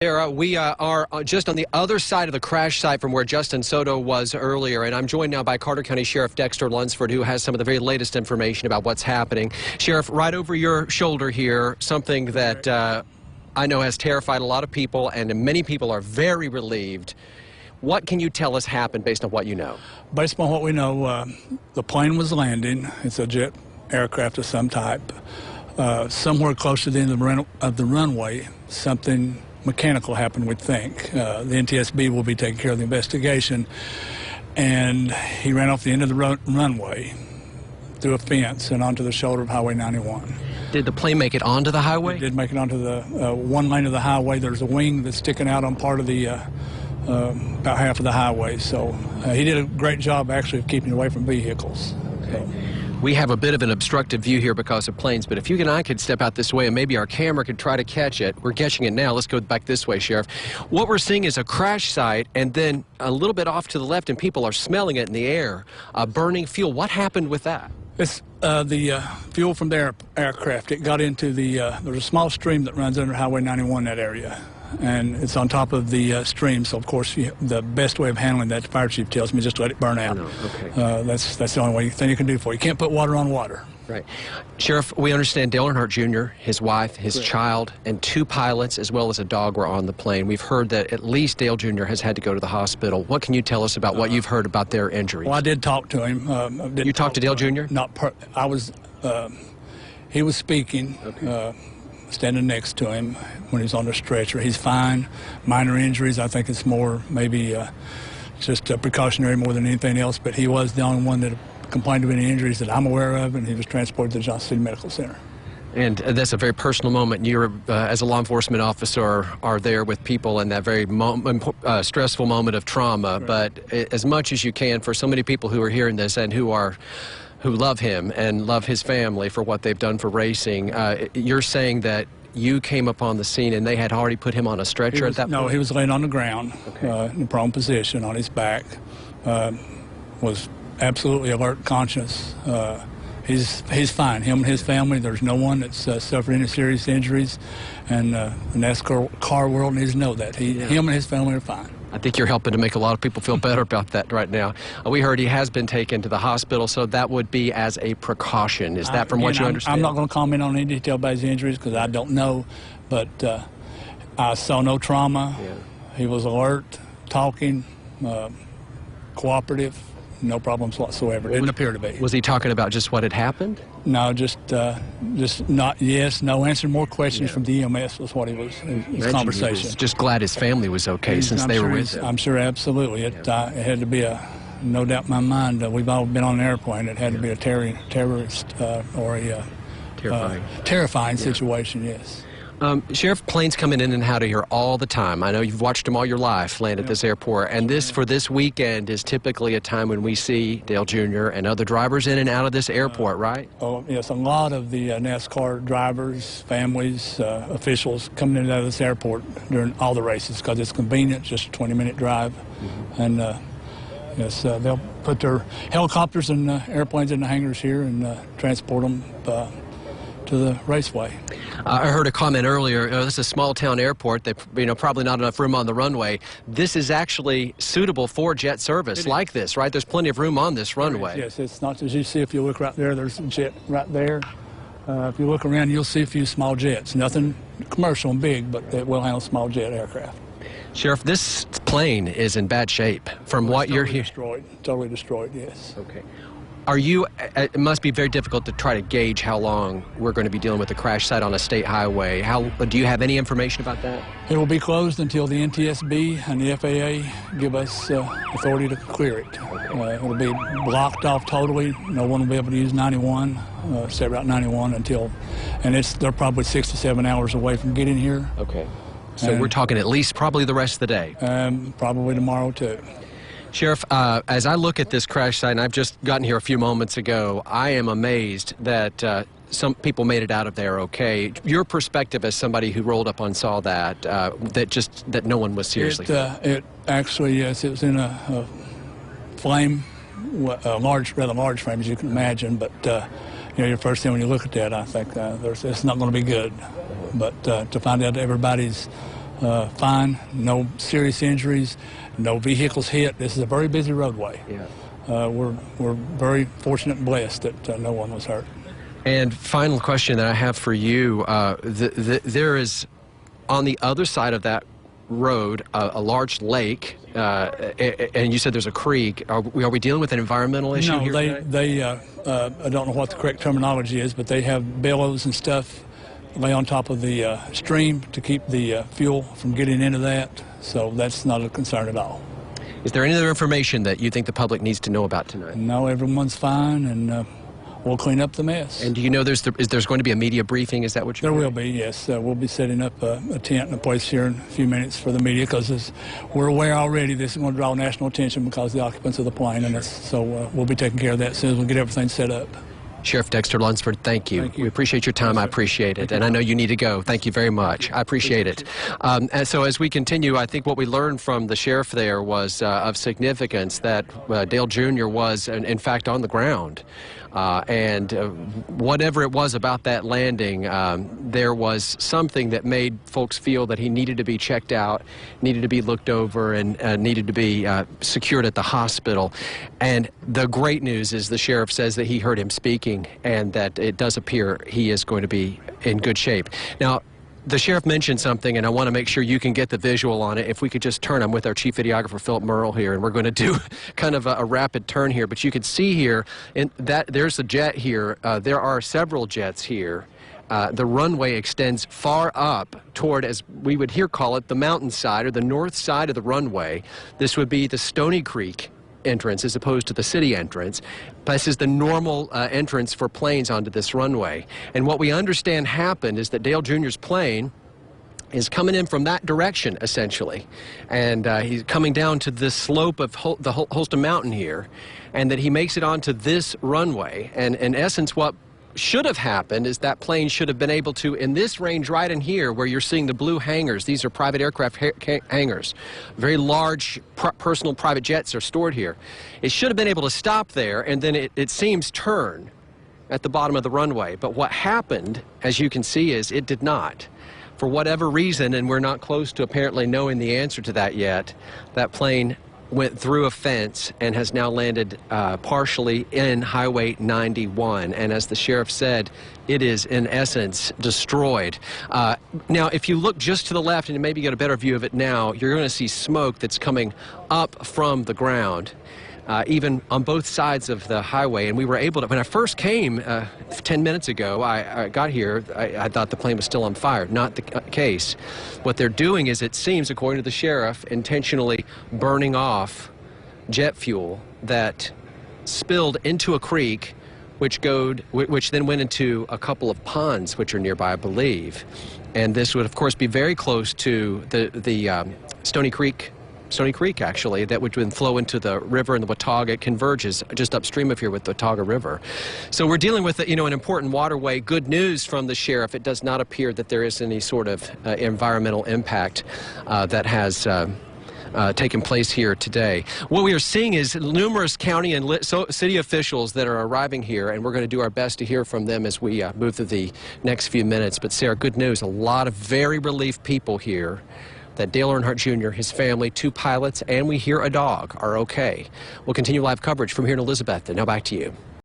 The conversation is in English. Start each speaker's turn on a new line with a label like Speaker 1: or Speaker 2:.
Speaker 1: Sarah, we are just on the other side of the crash site from where Justin Soto was earlier, and I'm joined now by Carter County Sheriff Dexter Lunceford, who has some of the very latest information about what's happening. Sheriff, right over your shoulder here, something that I know has terrified a lot of people, and many people are very relieved. What can you tell us happened based on what you know?
Speaker 2: Based on what we know, the plane was landing. It's a jet aircraft of some type. Somewhere close to the end of the runway, something mechanical happened, we think. The NTSB will be taking care of the investigation. And he ran off the end of the runway through a fence and onto the shoulder of Highway 91.
Speaker 1: Did the plane make it onto the highway?
Speaker 2: It did make it onto the one lane of the highway. There's a wing that's sticking out on part of the about half of the highway. So he did a great job actually of keeping away from vehicles.
Speaker 1: Okay. So. We have a bit of an obstructive view here because of planes, but if you and I could step out this way and maybe our camera could try to catch it. We're catching it now. Let's go back this way, Sheriff. What we're seeing is a crash site, and then a little bit off to the left, and people are smelling it in the air, burning fuel. What happened with that?
Speaker 2: It's the fuel from the aircraft. It got into there's a small stream that runs under Highway 91 in that area. And it's on top of the stream, so of course the best way of handling that, the fire chief tells me, just to let it burn out.
Speaker 1: Oh, no. Okay.
Speaker 2: That's the only thing you can do for it. You can't put water on water.
Speaker 1: Right. Sheriff, we understand Dale Earnhardt Jr., his wife, his child, and 2 pilots, as well as a dog, were on the plane. We've heard that at least Dale Jr. has had to go to the hospital. What can you tell us about what you've heard about their injuries?
Speaker 2: Well, I did talk to him.
Speaker 1: You talked to Dale Jr.?
Speaker 2: He was speaking. Okay. Standing next to him when he's on the stretcher. He's fine. Minor injuries. I think it's more maybe just precautionary more than anything else, but he was the only one that complained of any injuries that I'm aware of, and he was transported to the Johnson City Medical Center. And
Speaker 1: that's a very personal moment. You're, as a law enforcement officer, are there with people in that very stressful moment of trauma. Right. But as much as you can, for so many people who are hearing this and who love him and love his family for what they've done for racing, you're saying that you came upon the scene and they had already put him on a stretcher at that point?
Speaker 2: No, he was laying on the ground, okay, in a prone position on his back, was absolutely alert, conscious. He's fine. Him and his family, there's no one that's suffered any serious injuries, and the NASCAR world needs to know that. Him and his family are fine.
Speaker 1: I think you're helping to make a lot of people feel better about that right now. We heard he has been taken to the hospital, so that would be as a precaution. Is that from what you understand?
Speaker 2: I'm not going to comment on any detail about his injuries because I don't know, but I saw no trauma. Yeah. He was alert, talking, cooperative. No problems whatsoever. Didn't appear to be.
Speaker 1: Was he talking about just what had happened?
Speaker 2: No, just not yes, no. Answering more questions from the EMS was what he was. His conversation.
Speaker 1: He was just glad his family was okay since they were with him.
Speaker 2: I'm sure, absolutely. It had to be no doubt in my mind. We've all been on an airplane. It had to be a terrorist or a terrifying situation. Yes.
Speaker 1: Sheriff, planes coming in and out of here all the time. I know you've watched them all your life land at this airport, and for this weekend is typically a time when we see Dale Jr. and other drivers in and out of this airport, right?
Speaker 2: Oh, yes, a lot of the NASCAR drivers, families, officials coming in and out of this airport during all the races because it's convenient, just a 20-minute drive. Mm-hmm. And yes, they'll put their helicopters and airplanes in the hangars here and transport them to the raceway.
Speaker 1: I heard a comment earlier, this is a small-town airport, probably not enough room on the runway. This is actually suitable for jet service like this, right? There's plenty of room on this runway.
Speaker 2: Yes, it's not as you see if you look right there, there's a jet right there. If you look around, you'll see a few small jets. Nothing commercial and big, but it will handle small jet aircraft.
Speaker 1: Sheriff, this plane is in bad shape from what you're hearing.
Speaker 2: Totally destroyed, yes.
Speaker 1: Okay. It must be very difficult to try to gauge how long we're going to be dealing with a crash site on a state highway. Do you have any information about that?
Speaker 2: It will be closed until the NTSB and the FAA give us authority to clear it. It'll be blocked off totally. No one will be able to use 91, State Route 91 and they're probably 6 to 7 hours away from getting here.
Speaker 1: Okay. So we're talking at least probably the rest of the day.
Speaker 2: Probably tomorrow too.
Speaker 1: Sheriff, as I look at this crash site, and I've just gotten here a few moments ago, I am amazed that some people made it out of there okay. Your perspective as somebody who rolled up and saw that, that no one was seriously hurt.
Speaker 2: It actually, yes, it was in a flame, rather large frame, as you can imagine, but your first thing when you look at that, I think it's not going to be good. But to find out everybody's fine, no serious injuries, no vehicles hit. This is a very busy roadway.
Speaker 1: Yeah.
Speaker 2: We're very fortunate and blessed that no one was hurt.
Speaker 1: And final question that I have for you, there is on the other side of that road a large lake, and you said there's a creek. Are we dealing with an environmental issue
Speaker 2: no,
Speaker 1: here
Speaker 2: they I don't know what the correct terminology is, but they have bellows and stuff lay on top of the stream to keep the fuel from getting into that, so that's not a concern at all.
Speaker 1: Is there any other information that you think the public needs to know about tonight?
Speaker 2: No, everyone's fine, and we'll clean up the mess.
Speaker 1: And do you know there's going to be a media briefing? Is that what you're
Speaker 2: There will be, yes. We'll be setting up a tent and a place here in a few minutes for the media, because we're aware already this is going to draw national attention because of the occupants of the plane, and so we'll be taking care of that as soon as we get everything set up.
Speaker 1: Sheriff Dexter Lunceford, thank you. We appreciate your time. I appreciate it. And I know you need to go. Thank you very much. I appreciate it. And so as we continue, I think what we learned from the sheriff there was of significance that Dale Jr. was, in fact, on the ground. And whatever it was about that landing, there was something that made folks feel that he needed to be checked out, needed to be looked over, and needed to be secured at the hospital. And the great news is the sheriff says that he heard him speaking, and that it does appear he is going to be in good shape. Now, the sheriff mentioned something, and I want to make sure you can get the visual on it. If we could just turn, I'm with our chief videographer, Philip Merle, here, and we're going to do kind of a rapid turn here. But you can see here, there's a jet here. There are several jets here. The runway extends far up toward, as we would here call it, the mountainside or the north side of the runway. This would be the Stony Creek entrance as opposed to the city entrance. This is the normal entrance for planes onto this runway. And what we understand happened is that Dale Jr.'s plane is coming in from that direction, essentially. And he's coming down to this slope of the Holston Mountain here, and that he makes it onto this runway. And in essence, what should have happened is that plane should have been able to, in this range right in here where you're seeing the blue hangars, these are private aircraft hangars, very large personal private jets are stored here. It should have been able to stop there and then it seems turn at the bottom of the runway. But what happened, as you can see, is it did not. For whatever reason, and we're not close to apparently knowing the answer to that yet, that plane went through a fence and has now landed partially in Highway 91. And as the sheriff said, it is in essence destroyed. Now, if you look just to the left and maybe get a better view of it now, you're going to see smoke that's coming up from the ground. Even on both sides of the highway. And we were able to, when I first came 10 minutes ago, I got here, I thought the plane was still on fire. Not the case. What they're doing is, it seems, according to the sheriff, intentionally burning off jet fuel that spilled into a creek, which then went into a couple of ponds, which are nearby, I believe. And this would, of course, be very close to the Stony Creek, actually, that would then flow into the river, and the Watauga. It converges just upstream of here with the Watauga River. So we're dealing with, an important waterway. Good news from the sheriff. It does not appear that there is any sort of environmental impact that has taken place here today. What we are seeing is numerous county and city officials that are arriving here, and we're going to do our best to hear from them as we move through the next few minutes. But Sarah, good news. A lot of very relieved people here that Dale Earnhardt Jr., his family, 2 pilots, and we hear a dog are okay. We'll continue live coverage from here in Elizabethton. Now back to you.